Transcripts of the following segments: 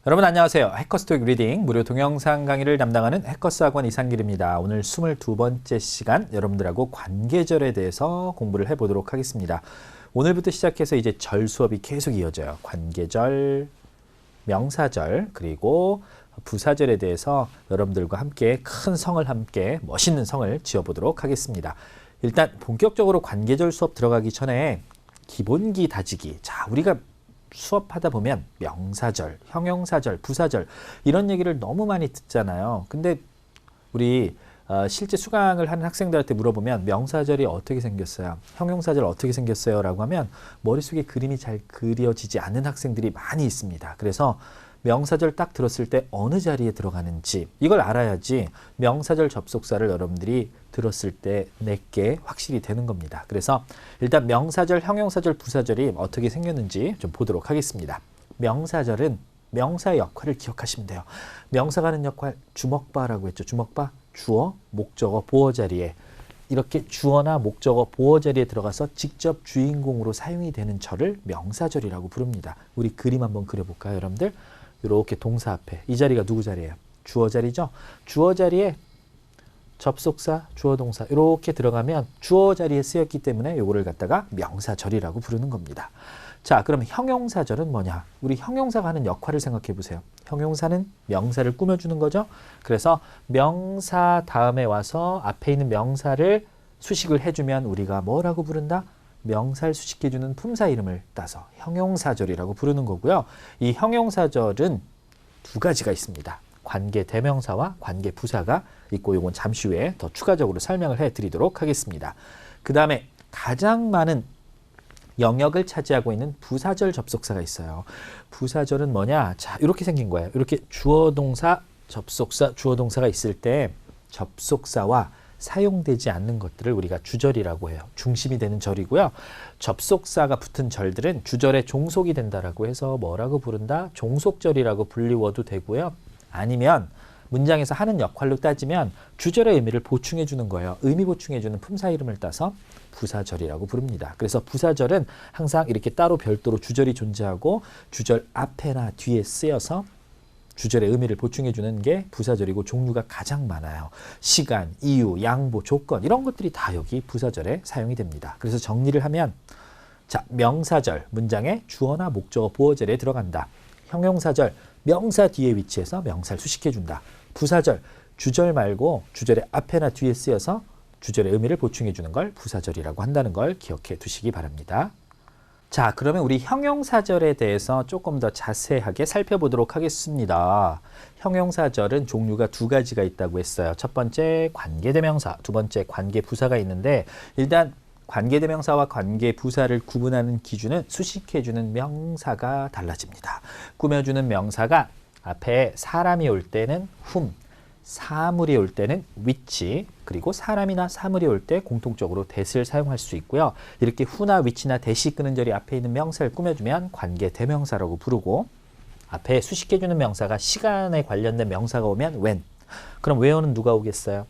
여러분 안녕하세요. 해커스 토익 리딩 무료 동영상 강의를 담당하는 해커스 학원 이상길입니다. 오늘 22번째 시간 여러분들하고 관계절에 대해서 공부를 해보도록 하겠습니다. 오늘부터 시작해서 이제 절 수업이 계속 이어져요. 관계절, 명사절, 그리고 부사절에 대해서 여러분들과 함께 큰 성을 함께 멋있는 성을 지어보도록 하겠습니다. 일단 본격적으로 관계절 수업 들어가기 전에 기본기 다지기. 자, 우리가 수업하다 보면 명사절, 형용사절, 부사절 이런 얘기를 너무 많이 듣잖아요. 근데 우리 실제 수강을 하는 학생들한테 물어보면 명사절이 어떻게 생겼어요? 형용사절 어떻게 생겼어요? 라고 하면 머릿속에 그림이 잘 그려지지 않는 학생들이 많이 있습니다. 그래서 명사절 딱 들었을 때 어느 자리에 들어가는지 이걸 알아야지 명사절 접속사를 여러분들이 들었을 때 내게 확실히 되는 겁니다. 그래서 일단 명사절, 형용사절, 부사절이 어떻게 생겼는지 좀 보도록 하겠습니다. 명사절은 명사의 역할을 기억하시면 돼요. 명사가 하는 역할 주먹바라고 했죠. 주먹바, 주어, 목적어, 보어 자리에 이렇게 주어나 목적어, 보어 자리에 들어가서 직접 주인공으로 사용이 되는 절을 명사절이라고 부릅니다. 우리 그림 한번 그려볼까요, 여러분들? 이렇게 동사 앞에 이 자리가 누구 자리예요? 주어 자리죠. 주어 자리에 접속사, 주어 동사 이렇게 들어가면 주어 자리에 쓰였기 때문에 이거를 갖다가 명사절이라고 부르는 겁니다. 자, 그럼 형용사절은 뭐냐? 우리 형용사가 하는 역할을 생각해 보세요. 형용사는 명사를 꾸며주는 거죠. 그래서 명사 다음에 와서 앞에 있는 명사를 수식을 해주면 우리가 뭐라고 부른다? 명사를 수식해주는 품사 이름을 따서 형용사절이라고 부르는 거고요. 이 형용사절은 두 가지가 있습니다. 관계대명사와 관계부사가 있고 이건 잠시 후에 더 추가적으로 설명을 해드리도록 하겠습니다. 그 다음에 가장 많은 영역을 차지하고 있는 부사절 접속사가 있어요. 부사절은 뭐냐? 자, 이렇게 생긴 거예요. 이렇게 주어동사, 접속사, 주어동사가 있을 때 접속사와 사용되지 않는 것들을 우리가 주절이라고 해요. 중심이 되는 절이고요. 접속사가 붙은 절들은 주절의 종속이 된다라고 해서 뭐라고 부른다? 종속절이라고 불리워도 되고요. 아니면 문장에서 하는 역할로 따지면 주절의 의미를 보충해 주는 거예요. 의미 보충해 주는 품사 이름을 따서 부사절이라고 부릅니다. 그래서 부사절은 항상 이렇게 따로 별도로 주절이 존재하고 주절 앞에나 뒤에 쓰여서 주절의 의미를 보충해 주는 게 부사절이고 종류가 가장 많아요. 시간, 이유, 양보, 조건 이런 것들이 다 여기 부사절에 사용이 됩니다. 그래서 정리를 하면 자, 명사절, 문장에 주어나 목적어, 보어절에 들어간다. 형용사절, 명사 뒤에 위치해서 명사를 수식해 준다. 부사절, 주절 말고 주절의 앞에나 뒤에 쓰여서 주절의 의미를 보충해 주는 걸 부사절이라고 한다는 걸 기억해 두시기 바랍니다. 자, 그러면 우리 형용사절에 대해서 조금 더 자세하게 살펴보도록 하겠습니다. 형용사절은 종류가 두 가지가 있다고 했어요. 첫 번째 관계대명사, 두 번째 관계부사가 있는데 일단 관계대명사와 관계부사를 구분하는 기준은 수식해주는 명사가 달라집니다. 꾸며주는 명사가 앞에 사람이 올 때는 whom, 사물이 올 때는 which, 그리고 사람이나 사물이 올 때 공통적으로 that을 사용할 수 있고요. 이렇게 who나 which나 that이 끄는 절이 앞에 있는 명사를 꾸며주면 관계대명사라고 부르고 앞에 수식해주는 명사가 시간에 관련된 명사가 오면 when. 그럼 where는 누가 오겠어요?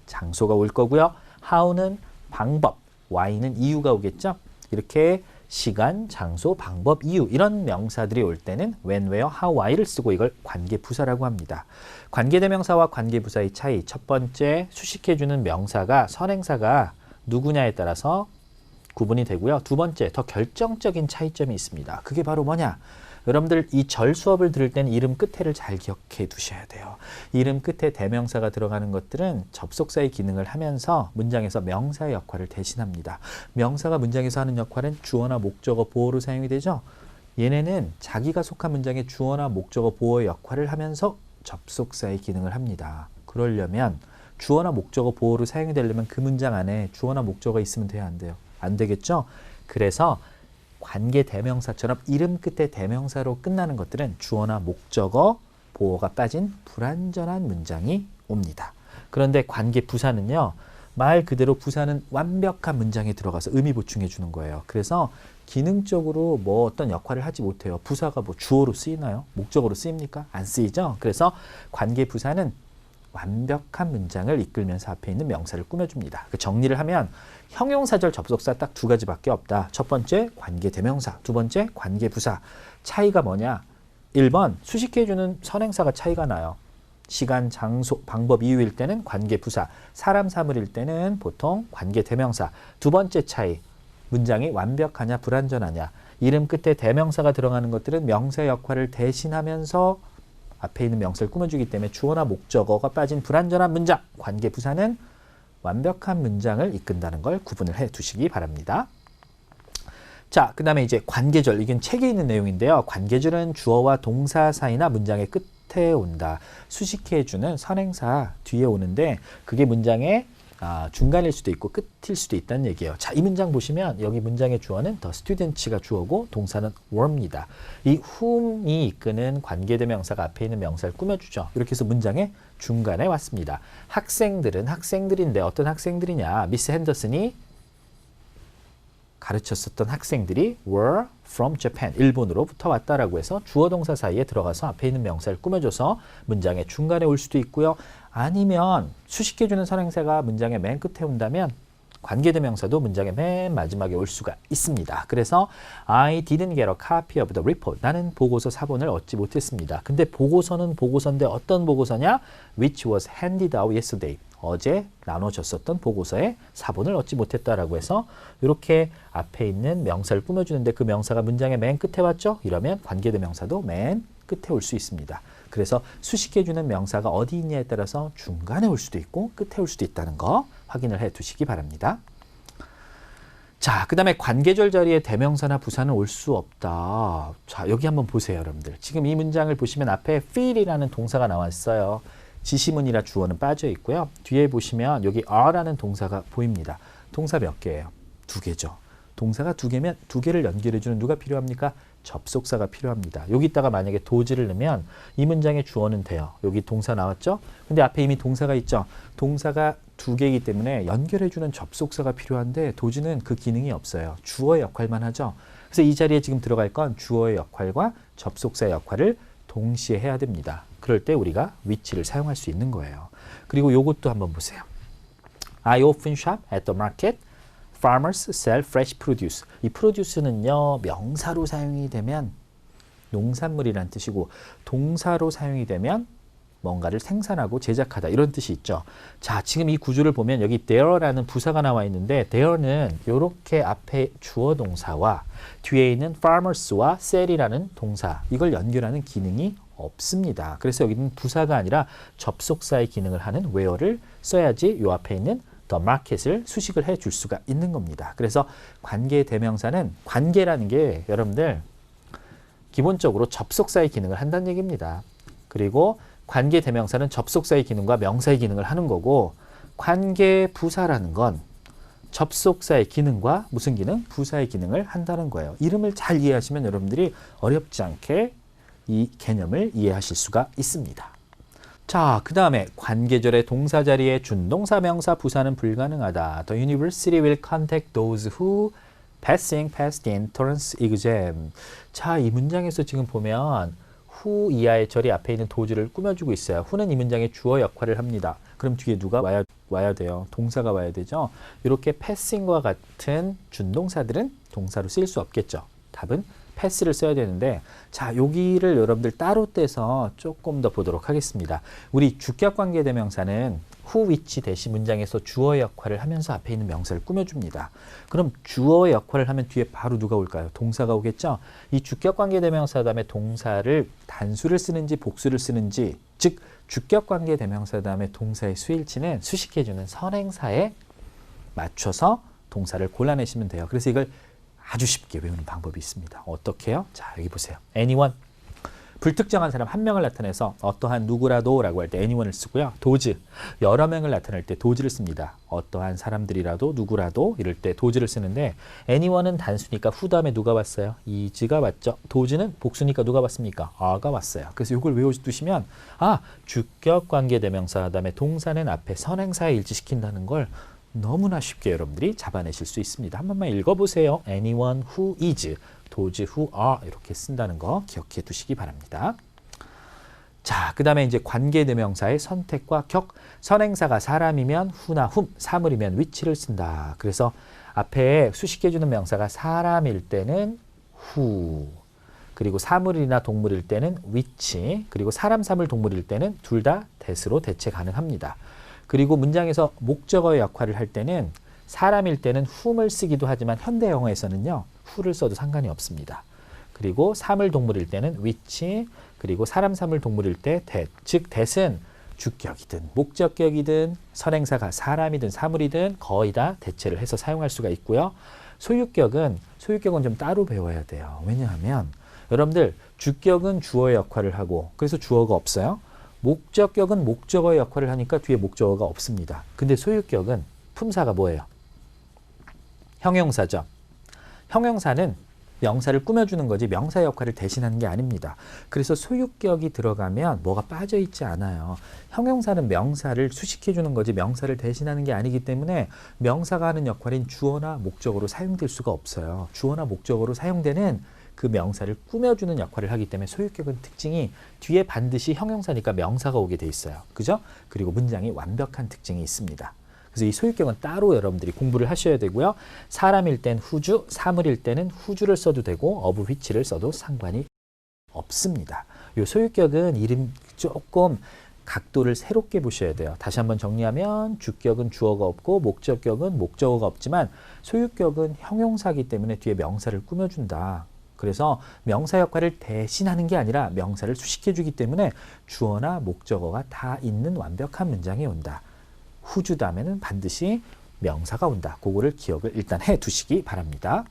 장소가 올 거고요. how는 방법, why는 이유가 오겠죠. 이렇게 시간, 장소, 방법, 이유 이런 명사들이 올 때는 when, where, how, why를 쓰고 이걸 관계부사라고 합니다. 관계대명사와 관계부사의 차이 첫 번째 수식해주는 명사가 선행사가 누구냐에 따라서 구분이 되고요. 두 번째 더 결정적인 차이점이 있습니다. 그게 바로 뭐냐? 여러분들 이 절 수업을 들을 때는 이름 끝에를 잘 기억해 두셔야 돼요. 이름 끝에 대명사가 들어가는 것들은 접속사의 기능을 하면서 문장에서 명사의 역할을 대신합니다. 명사가 문장에서 하는 역할은 주어나 목적어, 보어로 사용이 되죠. 얘네는 자기가 속한 문장의 주어나 목적어, 보어의 역할을 하면서 접속사의 기능을 합니다. 그러려면 주어나 목적어, 보어로 사용이 되려면 그 문장 안에 주어나 목적어가 있으면 돼야 안 돼요. 안 되겠죠? 그래서 관계대명사처럼 이름 끝에 대명사로 끝나는 것들은 주어나 목적어, 보어가 빠진 불완전한 문장이 옵니다. 그런데 관계부사는요. 말 그대로 부사는 완벽한 문장에 들어가서 의미 보충해 주는 거예요. 그래서 기능적으로 뭐 어떤 역할을 하지 못해요. 부사가 뭐 주어로 쓰이나요? 목적어로 쓰입니까? 안 쓰이죠? 그래서 관계부사는 완벽한 문장을 이끌면서 앞에 있는 명사를 꾸며줍니다. 그 정리를 하면 형용사절 접속사 딱 두 가지밖에 없다. 첫 번째 관계대명사, 두 번째 관계부사. 차이가 뭐냐? 1번 수식해주는 선행사가 차이가 나요. 시간, 장소, 방법, 이유일 때는 관계 부사, 사람, 사물일 때는 보통 관계 대명사. 두 번째 차이, 문장이 완벽하냐 불완전하냐. 이름 끝에 대명사가 들어가는 것들은 명사의 역할을 대신하면서 앞에 있는 명사를 꾸며주기 때문에 주어나 목적어가 빠진 불완전한 문장. 관계 부사는 완벽한 문장을 이끈다는 걸 구분을 해 두시기 바랍니다. 자, 그 다음에 이제 관계절. 이건 책에 있는 내용인데요. 관계절은 주어와 동사 사이나 문장의 끝에 온다. 수식해주는 선행사 뒤에 오는데 그게 문장의 중간일 수도 있고 끝일 수도 있다는 얘기예요. 자, 이 문장 보시면 여기 문장의 주어는 the students가 주어고 동사는 were입니다. 이 whom이 이끄는 관계대명사가 앞에 있는 명사를 꾸며주죠. 이렇게 해서 문장의 중간에 왔습니다. 학생들은 학생들인데 어떤 학생들이냐. 미스 핸더슨이 가르쳤었던 학생들이 were from Japan, 일본으로부터 왔다라고 해서 주어 동사 사이에 들어가서 앞에 있는 명사를 꾸며줘서 문장의 중간에 올 수도 있고요. 아니면 수식해주는 선행사가 문장의 맨 끝에 온다면 관계대명사도 문장의 맨 마지막에 올 수가 있습니다. 그래서 I didn't get a copy of the report. 나는 보고서 사본을 얻지 못했습니다. 근데 보고서는 보고서인데 어떤 보고서냐? Which was handed out yesterday. 어제 나눠줬었던 보고서에 사본을 얻지 못했다라고 해서 이렇게 앞에 있는 명사를 꾸며주는데 그 명사가 문장의 맨 끝에 왔죠? 이러면 관계대명사도 맨 끝에 올 수 있습니다. 그래서 수식해주는 명사가 어디 있냐에 따라서 중간에 올 수도 있고 끝에 올 수도 있다는 거 확인을 해 두시기 바랍니다. 자, 그 다음에 관계절 자리에 대명사나 부사는 올 수 없다. 자, 여기 한번 보세요, 여러분들. 지금 이 문장을 보시면 앞에 feel이라는 동사가 나왔어요. 지시문이라 주어는 빠져 있고요. 뒤에 보시면 여기 are라는 동사가 보입니다. 동사 몇 개예요? 2개죠. 동사가 2개면 2개를 연결해주는 누가 필요합니까? 접속사가 필요합니다. 여기다가 만약에 does를 넣으면 이 문장의 주어는 돼요. 여기 동사 나왔죠? 근데 앞에 이미 동사가 있죠? 동사가 2개이기 때문에 연결해주는 접속사가 필요한데 does는 그 기능이 없어요. 주어의 역할만 하죠? 그래서 이 자리에 지금 들어갈 건 주어의 역할과 접속사의 역할을 동시에 해야 됩니다. 그럴 때 우리가 which를 사용할 수 있는 거예요. 그리고 요것도 한번 보세요. I often shop at the market. Farmers sell fresh produce. 이 produce는요, 명사로 사용이 되면 농산물이란 뜻이고 동사로 사용이 되면 뭔가를 생산하고 제작하다 이런 뜻이 있죠. 자, 지금 이 구조를 보면 여기 there라는 부사가 나와 있는데 there는 이렇게 앞에 주어 동사와 뒤에 있는 farmers와 sell이라는 동사 이걸 연결하는 기능이 없습니다. 그래서 여기는 부사가 아니라 접속사의 기능을 하는 where를 써야지 요 앞에 있는 the market을 수식을 해 줄 수가 있는 겁니다. 그래서 관계 대명사는 관계라는 게 여러분들 기본적으로 접속사의 기능을 한다는 얘기입니다. 그리고 관계 대명사는 접속사의 기능과 명사의 기능을 하는 거고 관계 부사라는 건 접속사의 기능과 무슨 기능? 부사의 기능을 한다는 거예요. 이름을 잘 이해하시면 여러분들이 어렵지 않게 이 개념을 이해하실 수가 있습니다. 자, 그 다음에 관계절의 동사 자리에 준동사, 명사, 부사는 불가능하다. The university will contact those who passed the entrance exam. 자, 이 문장에서 지금 보면 who 이하의 절이 앞에 있는 does를 꾸며주고 있어요. who는 이 문장의 주어 역할을 합니다. 그럼 뒤에 누가 와야 돼요? 동사가 와야 되죠. 이렇게 passing과 같은 준동사들은 동사로 쓰일 수 없겠죠. 답은 pass를 써야 되는데 자, 여기를 여러분들 따로 떼서 조금 더 보도록 하겠습니다. 우리 주격관계대명사는 who, which 대시 문장에서 주어 역할을 하면서 앞에 있는 명사를 꾸며줍니다. 그럼 주어 역할을 하면 뒤에 바로 누가 올까요? 동사가 오겠죠? 이 주격관계대명사 다음에 동사를 단수를 쓰는지 복수를 쓰는지 즉 주격관계대명사 다음에 동사의 수일치는 수식해주는 선행사에 맞춰서 동사를 골라내시면 돼요. 그래서 이걸 아주 쉽게 외우는 방법이 있습니다. 어떻게 해요? 자, 여기 보세요. anyone. 불특정한 사람 한 명을 나타내서 어떠한 누구라도 라고 할 때 anyone을 쓰고요. those. 여러 명을 나타낼 때 those를 씁니다. 어떠한 사람들이라도 누구라도 이럴 때 those를 쓰는데 anyone은 단수니까 who 다음에 누가 왔어요? is가 왔죠. those는 복수니까 누가 왔습니까? are가 왔어요. 그래서 이걸 외워두시면 주격관계대명사 다음에 동사는 앞에 선행사에 일치시킨다는 걸 너무나 쉽게 여러분들이 잡아내실 수 있습니다. 한 번만 읽어보세요. anyone who is, those who are 이렇게 쓴다는 거 기억해 두시기 바랍니다. 자, 그 다음에 이제 관계대명사의 선택과 격. 선행사가 사람이면 who나 whom, 사물이면 which를 쓴다. 그래서 앞에 수식해주는 명사가 사람일 때는 who, 그리고 사물이나 동물일 때는 which, 그리고 사람, 사물, 동물일 때는 둘 다 that으로 대체 가능합니다. 그리고 문장에서 목적어의 역할을 할 때는 사람일 때는 whom을 쓰기도 하지만 현대 영어에서는요, who를 써도 상관이 없습니다. 그리고 사물, 동물일 때는 which, 그리고 사람, 사물, 동물일 때 that. 즉 that은 주격이든 목적격이든 선행사가 사람이든 사물이든 거의 다 대체를 해서 사용할 수가 있고요. 소유격은 좀 따로 배워야 돼요. 왜냐하면 여러분들 주격은 주어의 역할을 하고 그래서 주어가 없어요. 목적격은 목적어의 역할을 하니까 뒤에 목적어가 없습니다. 근데 소유격은 품사가 뭐예요? 형용사죠. 형용사는 명사를 꾸며주는 거지 명사의 역할을 대신하는 게 아닙니다. 그래서 소유격이 들어가면 뭐가 빠져 있지 않아요. 형용사는 명사를 수식해주는 거지 명사를 대신하는 게 아니기 때문에 명사가 하는 역할인 주어나 목적어로 사용될 수가 없어요. 주어나 목적어로 사용되는 그 명사를 꾸며주는 역할을 하기 때문에 소유격은 특징이 뒤에 반드시 형용사니까 명사가 오게 돼 있어요. 그죠? 그리고 문장이 완벽한 특징이 있습니다. 그래서 이 소유격은 따로 여러분들이 공부를 하셔야 되고요. 사람일 땐 whose, 사물일 때는 whose를 써도 되고 of which를 써도 상관이 없습니다. 이 소유격은 이름 조금 각도를 새롭게 보셔야 돼요. 다시 한번 정리하면 주격은 주어가 없고 목적격은 목적어가 없지만 소유격은 형용사이기 때문에 뒤에 명사를 꾸며준다. 그래서 명사 역할을 대신하는 게 아니라 명사를 수식해주기 때문에 주어나 목적어가 다 있는 완벽한 문장이 온다. whose 다음에는 반드시 명사가 온다. 그거를 기억을 일단 해 두시기 바랍니다.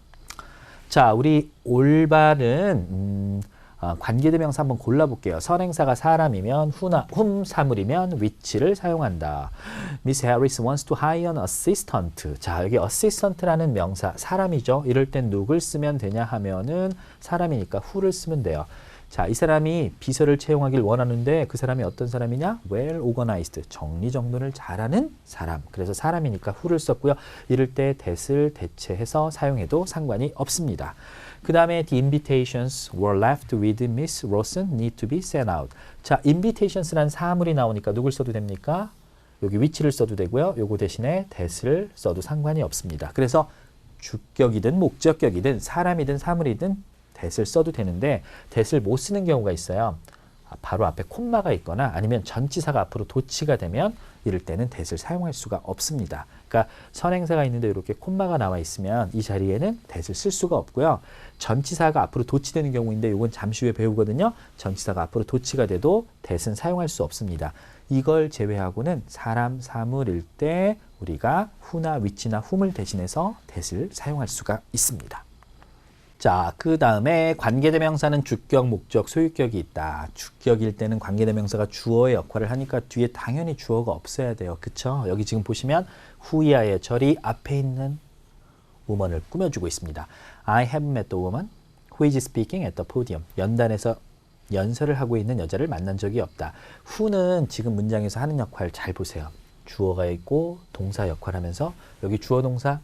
자, 우리 올바른 관계대명사 한번 골라볼게요. 선행사가 사람이면 whom 사물이면 which를 사용한다. Miss Harris wants to hire an assistant. 자, 여기 assistant라는 명사 사람이죠. 이럴 땐 누굴 쓰면 되냐 하면은 사람이니까 who를 쓰면 돼요. 자, 이 사람이 비서를 채용하길 원하는데 그 사람이 어떤 사람이냐? well organized, 정리정돈을 잘하는 사람. 그래서 사람이니까 who를 썼고요. 이럴 때 that을 대체해서 사용해도 상관이 없습니다. 그 다음에 the invitations were left with Miss Rosen need to be sent out. 자, invitations라는 사물이 나오니까 누굴 써도 됩니까? 여기 which를 써도 되고요. 요거 대신에 that을 써도 상관이 없습니다. 그래서 주격이든 목적격이든 사람이든 사물이든 that을 써도 되는데 that을 못 쓰는 경우가 있어요. 바로 앞에 콤마가 있거나 아니면 전치사가 앞으로 도치가 되면 이럴 때는 that을 사용할 수가 없습니다. 그러니까 선행사가 있는데 이렇게 콤마가 나와 있으면 이 자리에는 that을 쓸 수가 없고요. 전치사가 앞으로 도치되는 경우인데 이건 잠시 후에 배우거든요. 전치사가 앞으로 도치가 돼도 that은 사용할 수 없습니다. 이걸 제외하고는 사람, 사물일 때 우리가 who나 which나 whom을 대신해서 that을 사용할 수가 있습니다. 자, 그 다음에 관계대명사는 주격, 목적, 소유격이 있다. 주격일 때는 관계대명사가 주어의 역할을 하니까 뒤에 당연히 주어가 없어야 돼요. 그쵸? 여기 지금 보시면 who이하의 절이 앞에 있는 woman을 꾸며주고 있습니다. I have met the woman who is speaking at the podium. 연단에서 연설을 하고 있는 여자를 만난 적이 없다. who는 지금 문장에서 하는 역할 잘 보세요. 주어가 있고 동사 역할 하면서 여기 주어 동사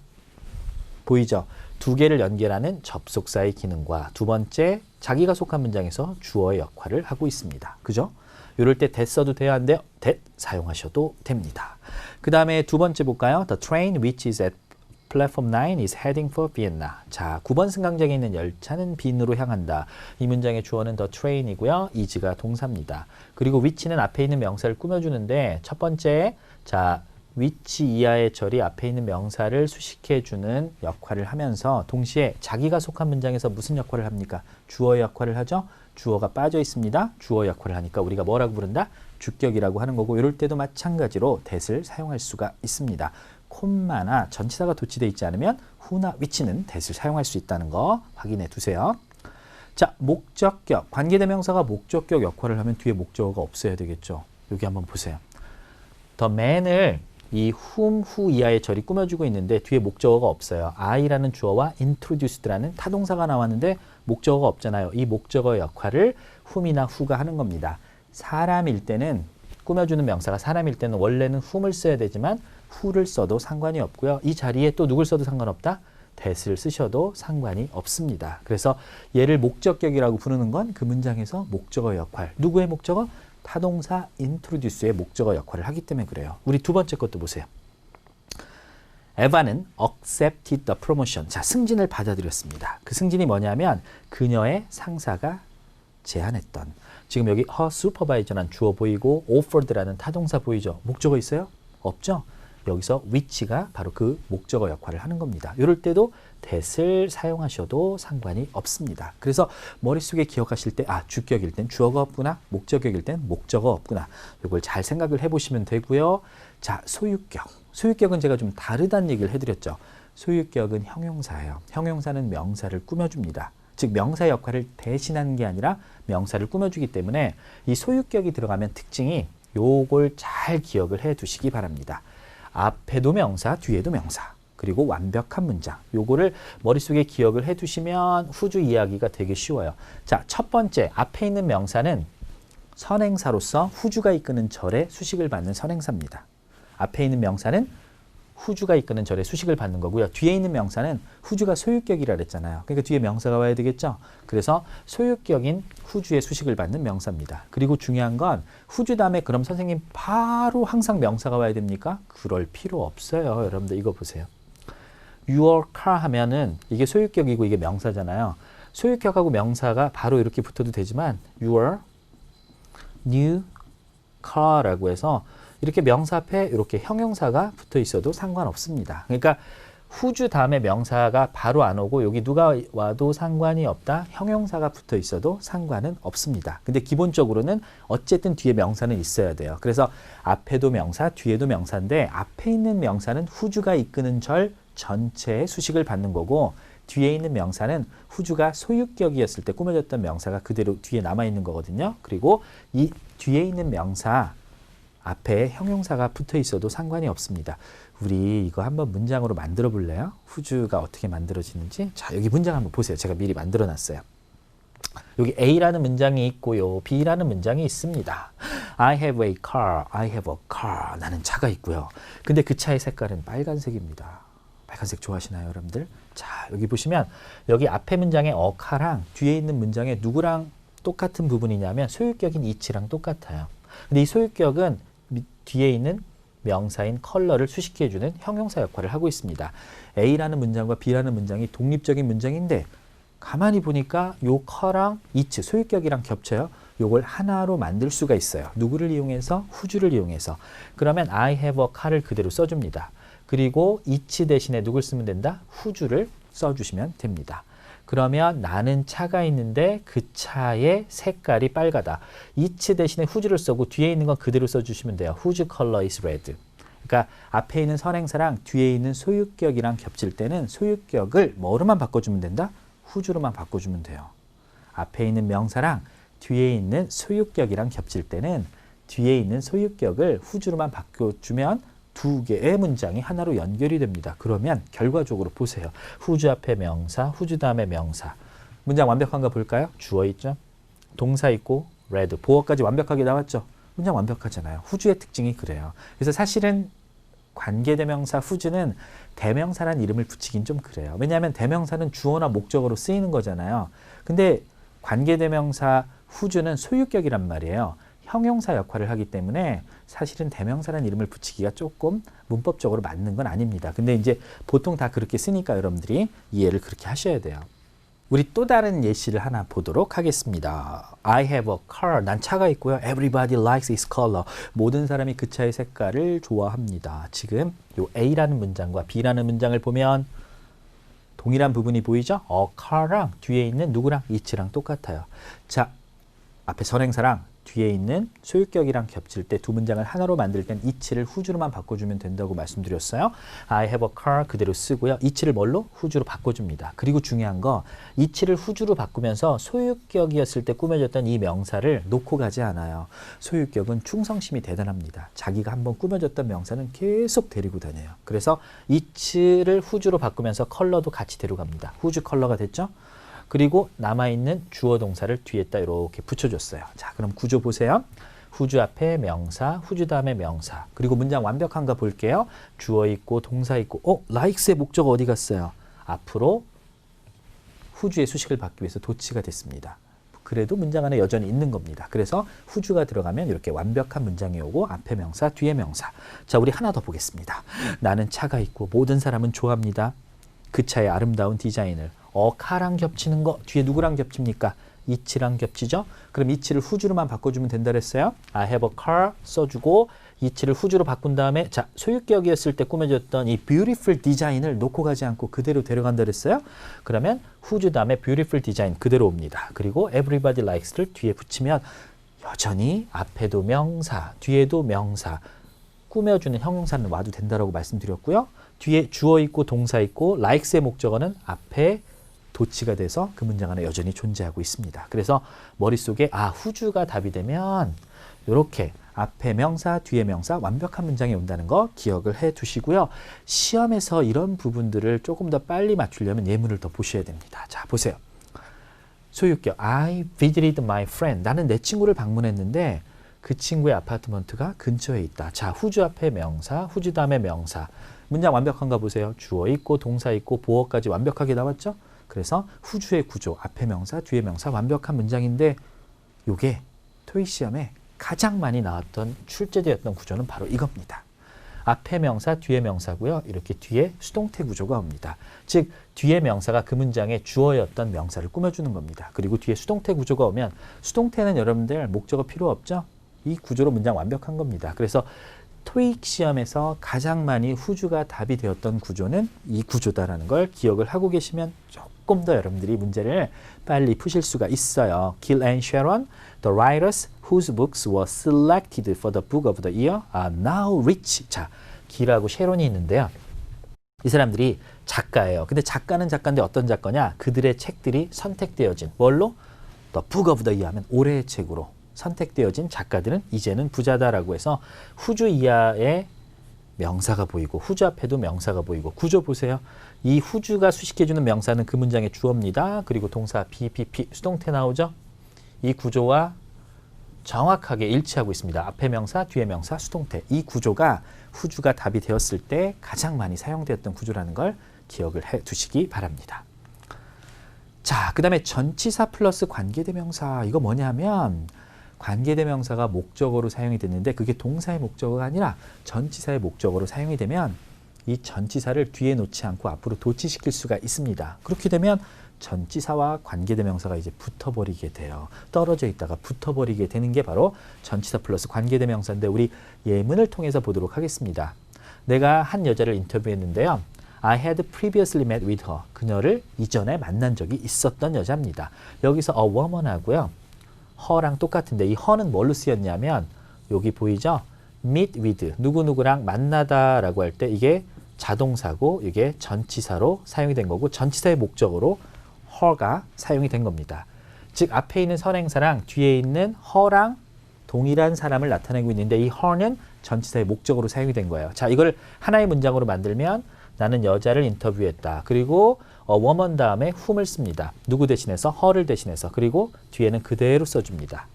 보이죠? 두 개를 연결하는 접속사의 기능과 두 번째 자기가 속한 문장에서 주어의 역할을 하고 있습니다. 그죠? 이럴 때 that 써도 돼야 하는데요. that 사용하셔도 됩니다. 그 다음에 두 번째 볼까요? The train which is at platform 9 is heading for Vienna. 자, 9번 승강장에 있는 열차는 빈으로 향한다. 이 문장의 주어는 the train이고요. is가 동사입니다. 그리고 which는 앞에 있는 명사를 꾸며주는데 첫 번째 자 which 이하의 절이 앞에 있는 명사를 수식해주는 역할을 하면서 동시에 자기가 속한 문장에서 무슨 역할을 합니까? 주어의 역할을 하죠. 주어가 빠져 있습니다. 주어 역할을 하니까 우리가 뭐라고 부른다? 주격이라고 하는 거고 이럴 때도 마찬가지로 that을 사용할 수가 있습니다. 콤마나 전치사가 도치되어 있지 않으면 who나 which는 that을 사용할 수 있다는 거 확인해 두세요. 자, 목적격. 관계대명사가 목적격 역할을 하면 뒤에 목적어가 없어야 되겠죠. 여기 한번 보세요. The man을 이 whom, who 이하의 절이 꾸며주고 있는데 뒤에 목적어가 없어요. I라는 주어와 introduced라는 타동사가 나왔는데 목적어가 없잖아요. 이 목적어의 역할을 whom이나 who가 하는 겁니다. 사람일 때는 꾸며주는 명사가 사람일 때는 원래는 whom을 써야 되지만 who를 써도 상관이 없고요. 이 자리에 또 누굴 써도 상관없다? that을 쓰셔도 상관이 없습니다. 그래서 얘를 목적격이라고 부르는 건 그 문장에서 목적어 역할. 누구의 목적어? 타동사 introduce의 목적어 역할을 하기 때문에 그래요. 우리 두 번째 것도 보세요. 에바는 accepted the promotion. 자, 승진을 받아들였습니다. 그 승진이 뭐냐면 그녀의 상사가 제안했던. 지금 여기 her supervisor란 주어 보이고 offered라는 타동사 보이죠? 목적어 있어요? 없죠? 여기서 which가 바로 그 목적어 역할을 하는 겁니다. 이럴 때도 that을 사용하셔도 상관이 없습니다. 그래서 머릿속에 기억하실 때 주격일 땐 주어가 없구나, 목적격일 땐 목적어 없구나. 이걸 잘 생각을 해보시면 되고요. 자, 소유격. 소유격은 제가 좀 다르다는 얘기를 해드렸죠. 소유격은 형용사예요. 형용사는 명사를 꾸며줍니다. 즉 명사 역할을 대신하는 게 아니라 명사를 꾸며주기 때문에 이 소유격이 들어가면 특징이 요걸 잘 기억을 해 두시기 바랍니다. 앞에도 명사, 뒤에도 명사, 그리고 완벽한 문장. 요거를 머릿속에 기억을 해 두시면 후주 이야기가 되게 쉬워요. 자, 첫 번째, 앞에 있는 명사는 선행사로서 후주가 이끄는 절에 수식을 받는 선행사입니다. 앞에 있는 명사는 후주가 이끄는 절에 수식을 받는 거고요. 뒤에 있는 명사는 후주가 소유격이라 그랬잖아요. 그러니까 뒤에 명사가 와야 되겠죠. 그래서 소유격인 후주의 수식을 받는 명사입니다. 그리고 중요한 건 후주 다음에 그럼 선생님 바로 항상 명사가 와야 됩니까? 그럴 필요 없어요. 여러분들 이거 보세요. Your car 하면은 이게 소유격이고 이게 명사잖아요. 소유격하고 명사가 바로 이렇게 붙어도 되지만 Your new car라고 해서 이렇게 명사 앞에 이렇게 형용사가 붙어 있어도 상관없습니다. 그러니까 후주 다음에 명사가 바로 안 오고 여기 누가 와도 상관이 없다. 형용사가 붙어 있어도 상관은 없습니다. 근데 기본적으로는 어쨌든 뒤에 명사는 있어야 돼요. 그래서 앞에도 명사, 뒤에도 명사인데 앞에 있는 명사는 후주가 이끄는 절 전체의 수식을 받는 거고 뒤에 있는 명사는 후주가 소유격이었을 때 꾸며졌던 명사가 그대로 뒤에 남아있는 거거든요. 그리고 이 뒤에 있는 명사 앞에 형용사가 붙어 있어도 상관이 없습니다. 우리 이거 한번 문장으로 만들어 볼래요? 후주가 어떻게 만들어지는지. 자, 여기 문장 한번 보세요. 제가 미리 만들어 놨어요. 여기 A라는 문장이 있고요. B라는 문장이 있습니다. I have a car. I have a car. 나는 차가 있고요. 근데 그 차의 색깔은 빨간색입니다. 빨간색 좋아하시나요, 여러분들? 자, 여기 보시면 여기 앞에 문장의 a car랑 뒤에 있는 문장의 누구랑 똑같은 부분이냐면 소유격인 it랑 똑같아요. 근데 이 소유격은 뒤에 있는 명사인 컬러를 수식해주는 형용사 역할을 하고 있습니다. A라는 문장과 B라는 문장이 독립적인 문장인데 가만히 보니까 요 컬랑 it, 소유격이랑 겹쳐요. 요걸 하나로 만들 수가 있어요. 누구를 이용해서? 후주를 이용해서. 그러면 I have a car를 그대로 써줍니다. 그리고 it 대신에 누굴 쓰면 된다? 후주를 써주시면 됩니다. 그러면 나는 차가 있는데 그 차의 색깔이 빨가다. it 대신에 whose를 쓰고 뒤에 있는 건 그대로 써주시면 돼요. whose color is red. 그러니까 앞에 있는 선행사랑 뒤에 있는 소유격이랑 겹칠 때는 소유격을 뭐로만 바꿔주면 된다? whose로만 바꿔주면 돼요. 앞에 있는 명사랑 뒤에 있는 소유격이랑 겹칠 때는 뒤에 있는 소유격을 whose로만 바꿔주면 두 개의 문장이 하나로 연결이 됩니다. 그러면 결과적으로 보세요. whose 앞에 명사, whose 다음에 명사. 문장 완벽한가 볼까요? 주어 있죠? 동사 있고 red, 보어까지 완벽하게 나왔죠? 문장 완벽하잖아요. whose의 특징이 그래요. 그래서 사실은 관계대명사 whose는 대명사라는 이름을 붙이긴 좀 그래요. 왜냐하면 대명사는 주어나 목적어로 쓰이는 거잖아요. 근데 관계대명사 whose는 소유격이란 말이에요. 형용사 역할을 하기 때문에 사실은 대명사라는 이름을 붙이기가 조금 문법적으로 맞는 건 아닙니다. 근데 이제 보통 다 그렇게 쓰니까 여러분들이 이해를 그렇게 하셔야 돼요. 우리 또 다른 예시를 하나 보도록 하겠습니다. I have a car. 난 차가 있고요. Everybody likes its color. 모든 사람이 그 차의 색깔을 좋아합니다. 지금 요 A라는 문장과 B라는 문장을 보면 동일한 부분이 보이죠? a car랑 뒤에 있는 누구랑? it랑 똑같아요. 자, 앞에 선행사랑 뒤에 있는 소유격이랑 겹칠 때 두 문장을 하나로 만들 땐 it를 whose로만 바꿔주면 된다고 말씀드렸어요. I have a car 그대로 쓰고요. it를 뭘로? whose로 바꿔줍니다. 그리고 중요한 거 it를 whose로 바꾸면서 소유격이었을 때 꾸며졌던 이 명사를 놓고 가지 않아요. 소유격은 충성심이 대단합니다. 자기가 한번 꾸며졌던 명사는 계속 데리고 다녀요. 그래서 it를 whose로 바꾸면서 컬러도 같이 데려갑니다. whose 컬러가 됐죠? 그리고 남아있는 주어 동사를 뒤에다 이렇게 붙여줬어요. 자, 그럼 구조 보세요. whose 앞에 명사, whose 다음에 명사. 그리고 문장 완벽한가 볼게요. 주어 있고 동사 있고 likes의 목적어 어디 갔어요? 앞으로 whose의 수식을 받기 위해서 도치가 됐습니다. 그래도 문장 안에 여전히 있는 겁니다. 그래서 who's가 들어가면 이렇게 완벽한 문장이 오고 앞에 명사, 뒤에 명사. 자, 우리 하나 더 보겠습니다. 나는 차가 있고 모든 사람은 좋아합니다. 그 차의 아름다운 디자인을. 카랑 겹치는 거 뒤에 누구랑 겹칩니까? it랑 겹치죠? 그럼 it를 who's로만 바꿔주면 된다 그랬어요. I have a car 써주고 it를 who's로 바꾼 다음에 자, 소유격이었을 때 꾸며졌던 이 beautiful design을 놓고 가지 않고 그대로 데려간다 그랬어요. 그러면 whose 다음에 beautiful design 그대로 옵니다. 그리고 everybody likes를 뒤에 붙이면 여전히 앞에도 명사, 뒤에도 명사, 꾸며주는 형용사는 와도 된다라고 말씀드렸고요. 뒤에 주어 있고 동사 있고 likes의 목적어는 앞에 도치가 돼서 그 문장 안에 여전히 존재하고 있습니다. 그래서 머릿속에 who's가 답이 되면 이렇게 앞에 명사, 뒤에 명사 완벽한 문장이 온다는 거 기억을 해 두시고요. 시험에서 이런 부분들을 조금 더 빨리 맞추려면 예문을 더 보셔야 됩니다. 자, 보세요. 소유격 I visited my friend. 나는 내 친구를 방문했는데 그 친구의 아파트먼트가 근처에 있다. 자, whose 앞에 명사, whose 다음에 명사. 문장 완벽한가 보세요. 주어 있고 동사 있고 보어까지 완벽하게 나왔죠? 그래서 whose의 구조, 앞에 명사, 뒤에 명사 완벽한 문장인데 요게 토익 시험에 가장 많이 나왔던 출제되었던 구조는 바로 이겁니다. 앞에 명사, 뒤에 명사고요. 이렇게 뒤에 수동태 구조가 옵니다. 즉 뒤에 명사가 그 문장의 주어였던 명사를 꾸며주는 겁니다. 그리고 뒤에 수동태 구조가 오면 수동태는 여러분들 목적어 필요 없죠? 이 구조로 문장 완벽한 겁니다. 그래서 토익 시험에서 가장 많이 whose가 답이 되었던 구조는 이 구조다라는 걸 기억을 하고 계시면 조금 더 여러분들이 문제를 빨리 푸실 수가 있어요. Gil and Sharon, the writers whose books were selected for the book of the year are now rich. 자, 길하고 셰론이 있는데요. 이 사람들이 작가예요. 근데 작가는 작가인데 어떤 작가냐? 그들의 책들이 선택되어진 뭘로? The book of the year 하면 올해의 책으로 선택되어진 작가들은 이제는 부자다라고 해서 whose 이하의 명사가 보이고 whose 앞에도 명사가 보이고 구조 보세요. 이 whose가 수식해주는 명사는 그 문장의 주어입니다. 그리고 동사 BPP 수동태 나오죠. 이 구조와 정확하게 일치하고 있습니다. 앞에 명사, 뒤에 명사, 수동태. 이 구조가 whose가 답이 되었을 때 가장 많이 사용되었던 구조라는 걸 기억을 해 두시기 바랍니다. 자, 그 다음에 전치사 플러스 관계대명사. 이거 뭐냐면 관계대명사가 목적어로 사용이 됐는데 그게 동사의 목적어가 아니라 전치사의 목적어로 사용이 되면 이 전치사를 뒤에 놓지 않고 앞으로 도치시킬 수가 있습니다. 그렇게 되면 전치사와 관계대명사가 이제 붙어버리게 돼요. 떨어져 있다가 붙어버리게 되는 게 바로 전치사 플러스 관계대명사인데 우리 예문을 통해서 보도록 하겠습니다. 내가 한 여자를 인터뷰했는데요. I had previously met with her. 그녀를 이전에 만난 적이 있었던 여자입니다. 여기서 a woman 하고요. her랑 똑같은데 이 her는 뭘로 쓰였냐면 여기 보이죠? meet with, 누구누구랑 만나다 라고 할 때 이게 자동사고 이게 전치사로 사용이 된 거고 전치사의 목적으로 her가 사용이 된 겁니다. 즉 앞에 있는 선행사랑 뒤에 있는 her랑 동일한 사람을 나타내고 있는데 이 her는 전치사의 목적으로 사용이 된 거예요. 자, 이걸 하나의 문장으로 만들면 나는 여자를 인터뷰했다. 그리고 woman 다음에 whom을 씁니다. 누구 대신해서? her를 대신해서. 그리고 뒤에는 그대로 써줍니다.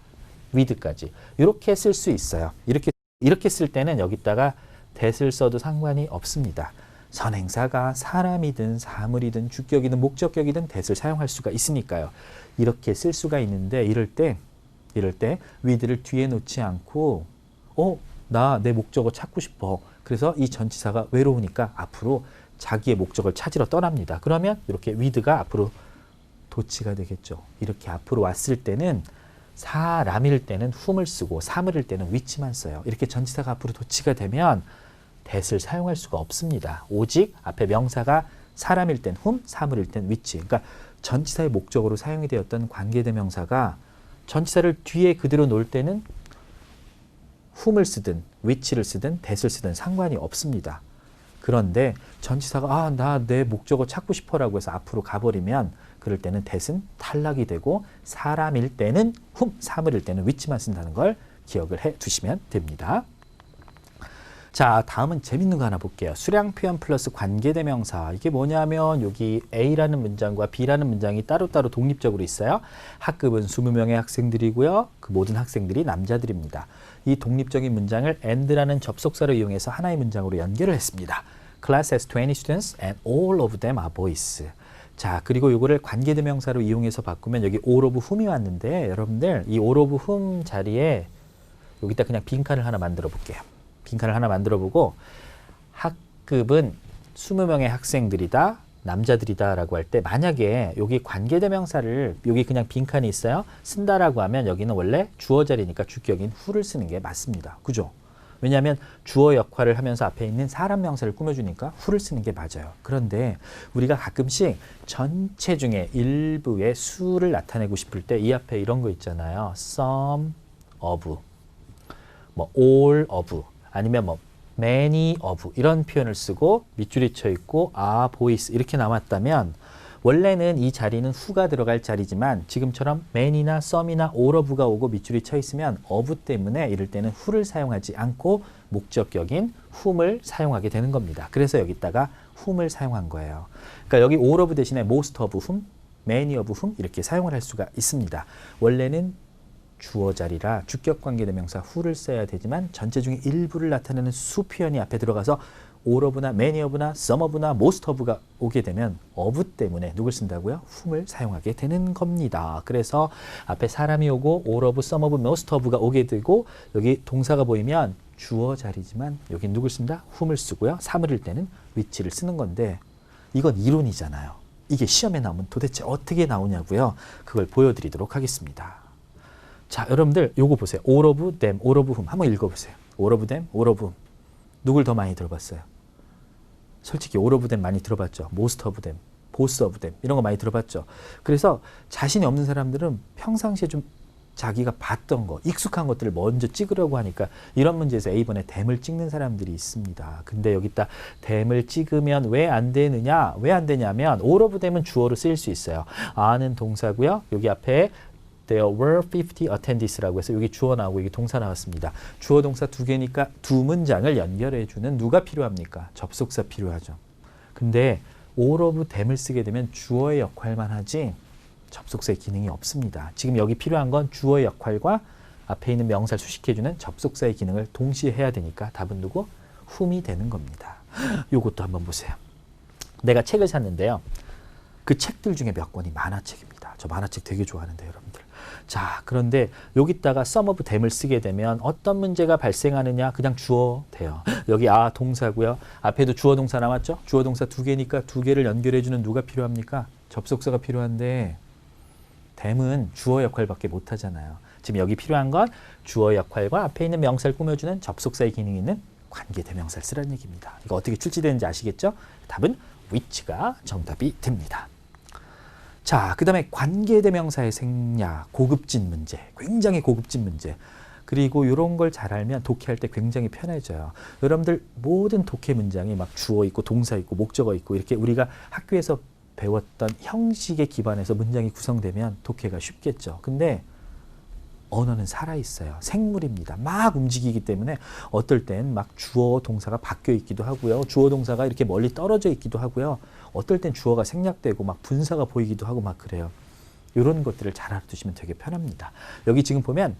with까지. 이렇게 쓸 수 있어요. 이렇게 쓸 때는 여기다가 that을 써도 상관이 없습니다. 선행사가 사람이든 사물이든 주격이든 목적격이든 that을 사용할 수가 있으니까요. 이렇게 쓸 수가 있는데 이럴 때 with를 뒤에 놓지 않고 나 내 목적어 찾고 싶어. 그래서 이 전치사가 외로우니까 앞으로 자기의 목적을 찾으러 떠납니다. 그러면 이렇게 with가 앞으로 도치가 되겠죠. 이렇게 앞으로 왔을 때는 사람일 때는 whom을 쓰고 사물일 때는 which만 써요. 이렇게 전치사가 앞으로 도치가 되면 that을 사용할 수가 없습니다. 오직 앞에 명사가 사람일 땐 whom, 사물일 땐 which. 그러니까 전치사의 목적으로 사용이 되었던 관계대명사가 전치사를 뒤에 그대로 놓을 때는 whom을 쓰든 which를 쓰든 that을 쓰든 상관이 없습니다. 그런데 전치사가 나 내 목적어 찾고 싶어라고 해서 앞으로 가버리면 그럴 때는 that은 탈락이 되고 사람일 때는 whom, 사물일 때는 which만 쓴다는 걸 기억을 해 두시면 됩니다. 자, 다음은 재밌는 거 하나 볼게요. 수량 표현 플러스 관계대명사. 이게 뭐냐면 여기 A라는 문장과 B라는 문장이 따로따로 독립적으로 있어요. 학급은 20명의 학생들이고요. 그 모든 학생들이 남자들입니다. 이 독립적인 문장을 and라는 접속사를 이용해서 하나의 문장으로 연결을 했습니다. Class has 20 students and all of them are boys. 자, 그리고 요거를 관계대명사로 이용해서 바꾸면 여기 all of whom이 왔는데 여러분들 이 all of whom 자리에 여기다 그냥 빈칸을 하나 만들어 볼게요. 빈칸을 하나 만들어 보고 학급은 20명의 학생들이다. 남자들이다 라고 할 때 만약에 여기 관계대명사를 여기 그냥 빈칸이 있어요. 쓴다라고 하면 여기는 원래 주어 자리니까 주격인 who를 쓰는 게 맞습니다. 그죠? 왜냐하면 주어 역할을 하면서 앞에 있는 사람 명사를 꾸며주니까 who를 쓰는 게 맞아요. 그런데 우리가 가끔씩 전체 중에 일부의 수를 나타내고 싶을 때 이 앞에 이런 거 있잖아요. some of, 뭐 all of, 아니면 뭐 many of 이런 표현을 쓰고 밑줄이 쳐 있고 boys 이렇게 나왔다면 원래는 이 자리는 who가 들어갈 자리지만 지금처럼 many나 some이나 all of가 오고 밑줄이 쳐 있으면 of 때문에 이럴 때는 who를 사용하지 않고 목적격인 whom을 사용하게 되는 겁니다. 그래서 여기다가 whom을 사용한 거예요. 그러니까 여기 all of 대신에 most of whom, many of whom 이렇게 사용을 할 수가 있습니다. 원래는 주어 자리라 주격관계대명사 who를 써야 되지만 전체 중에 일부를 나타내는 수 표현이 앞에 들어가서 all of나 many of나 some of나 most of가 오게 되면 of 때문에 누굴 쓴다고요? whom을 사용하게 되는 겁니다. 그래서 앞에 사람이 오고 all of, some of, most of가 오게 되고 여기 동사가 보이면 주어 자리지만 여기 누굴 쓴다? whom을 쓰고요. 사물일 때는 which를 쓰는 건데 이건 이론이잖아요. 이게 시험에 나오면 도대체 어떻게 나오냐고요. 그걸 보여드리도록 하겠습니다. 자, 여러분들 요거 보세요. all of them, all of whom 한번 읽어보세요. all of them, all of whom 누굴 더 많이 들어봤어요? 솔직히 all of them 많이 들어봤죠. most of them, both of them 이런 거 많이 들어봤죠. 그래서 자신이 없는 사람들은 평상시에 좀 자기가 봤던 거, 익숙한 것들을 먼저 찍으려고 하니까 이런 문제에서 A번에 them을 찍는 사람들이 있습니다. 근데 여기다 them을 찍으면 왜 안 되느냐? 왜 안 되냐면 all of them은 주어로 쓰일 수 있어요. are는 동사고요. 여기 앞에 There were 50 attendees라고 해서 여기 주어 나오고 여기 동사 나왔습니다. 주어 동사 두 개니까 두 문장을 연결해주는 누가 필요합니까? 접속사 필요하죠. 근데 all of them을 쓰게 되면 주어의 역할만 하지 접속사의 기능이 없습니다. 지금 여기 필요한 건 주어의 역할과 앞에 있는 명사를 수식해주는 접속사의 기능을 동시에 해야 되니까 답은 누구? whom이 되는 겁니다. 요것도 한번 보세요. 내가 책을 샀는데요. 그 책들 중에 몇 권이 만화책입니다. 저 만화책 되게 좋아하는데 여러분들. 자, 그런데 여기다가 some of them을 쓰게 되면 어떤 문제가 발생하느냐? 그냥 주어 돼요. 여기 동사고요. 앞에도 주어 동사 나왔죠? 주어 동사 두 개니까 두 개를 연결해주는 누가 필요합니까? 접속사가 필요한데 them은 주어 역할밖에 못하잖아요. 지금 여기 필요한 건 주어 역할과 앞에 있는 명사를 꾸며주는 접속사의 기능이 있는 관계대명사를 쓰라는 얘기입니다. 이거 어떻게 출제되는지 아시겠죠? 답은 which가 정답이 됩니다. 자, 그 다음에 관계대명사의 생략, 고급진 문제, 굉장히 고급진 문제. 그리고 이런 걸 잘 알면 독해할 때 굉장히 편해져요. 여러분들 모든 독해 문장이 막 주어 있고 동사 있고 목적어 있고 이렇게 우리가 학교에서 배웠던 형식에 기반해서 문장이 구성되면 독해가 쉽겠죠. 근데 언어는 살아있어요. 생물입니다. 막 움직이기 때문에 어떨 땐 막 주어 동사가 바뀌어 있기도 하고요. 주어 동사가 이렇게 멀리 떨어져 있기도 하고요. 어떨 땐 주어가 생략되고 막 분사가 보이기도 하고 막 그래요. 이런 것들을 잘 알아두시면 되게 편합니다. 여기 지금 보면